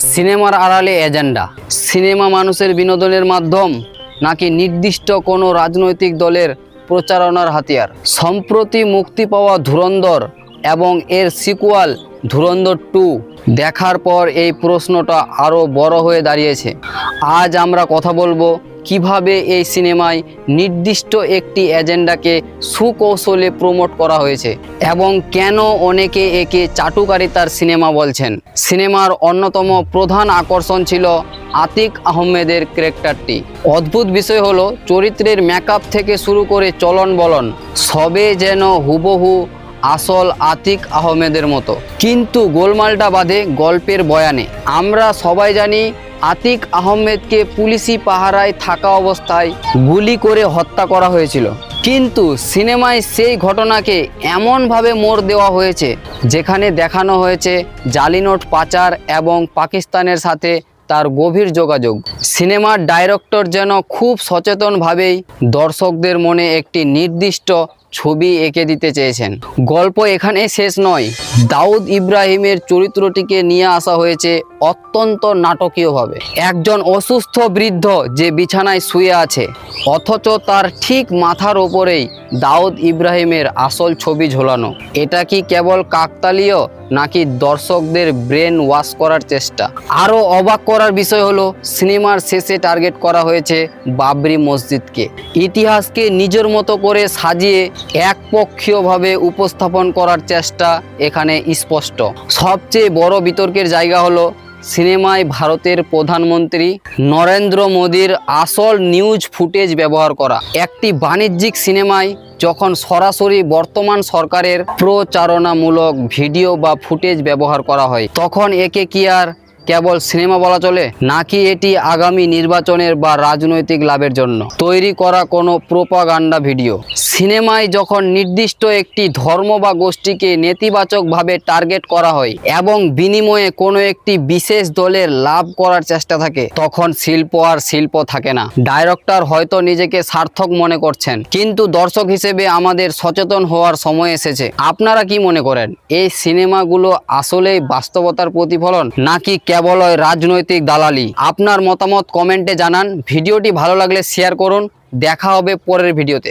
সিনেমার আড়ালে agenda. Cinema মানুষের বিনোদনের মাধ্যম নাকি নির্দিষ্ট কোনো রাজনৈতিক দলের প্রচারণার হাতিয়ার? সম্প্রতি মুক্তি পাওয়া ধুরন্ধর এবং এর সিকুয়াল ধুরন্ধর 2 দেখার পর এই প্রশ্নটা আরও বড় হয়ে দাঁড়িয়েছে। আজ আমরা কথা বলবো কিভাবে এই সিনেমায় নির্দিষ্ট একটি এজেন্ডাকে সুকৌশলে প্রমোট করা হয়েছে এবং কেন অনেকে একে চাটুকারিতার সিনেমা বলছেন। সিনেমার অন্যতম প্রধান আকর্ষণ ছিল আতিক আহমেদের ক্যারেক্টারটি। অদ্ভুত বিষয় হলো চরিত্রের মেকআপ থেকে শুরু করে চলন বলন সবে যেন হুবহু আসল আতিক আহমেদের মতো, কিন্তু গোলমালটা বাঁধে গল্পের বয়ানে। আমরা সবাই জানি আতিক আহমেদকে পুলিশি পাহারায় থাকা অবস্থায় গুলি করে হত্যা করা হয়েছিল, কিন্তু সিনেমায় সেই ঘটনাকে এমনভাবে মোড় দেওয়া হয়েছে যেখানে দেখানো হয়েছে জালি নোট পাচার এবং পাকিস্তানের সাথে তার গভীর যোগাযোগ। সিনেমার ডাইরেক্টর যেন খুব সচেতনভাবেই দর্শকদের মনে একটি নির্দিষ্ট ছবি এঁকে দিতে চেয়েছেন। গল্প এখানে শেষ নয়। দাউদ ইব্রাহিমের চরিত্রটিকে নিয়ে আসা হয়েছে অত্যন্ত নাটকীয়ভাবে। একজন অসুস্থ বৃদ্ধ যে বিছানায় শুয়ে আছে, অথচ তার ঠিক মাথার ওপরেই দাউদ ইব্রাহিমের আসল ছবি ঝোলানো। এটা কি কেবল কাকতালীয় নাকি দর্শকদের ব্রেন ওয়াশ করার চেষ্টা? আরও অবাক করার বিষয় হলো সিনেমার শেষে টার্গেট করা হয়েছে বাবরি মসজিদকে। ইতিহাসকে নিজের মতো করে সাজিয়ে একপক্ষীয়ভাবে উপস্থাপন করার চেষ্টা এখানে স্পষ্ট। সবচেয়ে বড় বিতর্কের জায়গা হলো সিনেমায় ভারতের প্রধানমন্ত্রী নরেন্দ্র মোদীর আসল নিউজ ফুটেজ ব্যবহার করা। একটি বাণিজ্যিক সিনেমায় যখন সরাসরি বর্তমান সরকারের প্রচারণামূলক ভিডিও বা ফুটেজ ব্যবহার করা হয়, তখন একে কি আর কেবল সিনেমা বলা চলে, নাকি এটি আগামী নির্বাচনের বা রাজনৈতিক লাভের জন্য তৈরি করা কোনো প্রোপাগান্ডা ভিডিও? সিনেমায় যখন নির্দিষ্ট একটি ধর্ম বা গোষ্ঠীকে নেতিবাচকভাবে টার্গেট করা হয় এবং বিনিময়ে কোনো একটি বিশেষ দলের লাভ করার চেষ্টা থাকে, তখন শিল্প আর শিল্প থাকে না। ডাইরেক্টর হয়তো নিজেকে সার্থক মনে করছেন, কিন্তু দর্শক হিসেবে আমাদের সচেতন হওয়ার সময় এসেছে। আপনারা কি মনে করেন, এই সিনেমাগুলো আসলেই বাস্তবতার প্রতিফলন নাকি কেবল রাজনৈতিক দালালি? আপনার মতামত কমেন্টে জানান। ভিডিওটি ভালো লাগলে শেয়ার করুন। দেখা হবে পরের ভিডিওতে।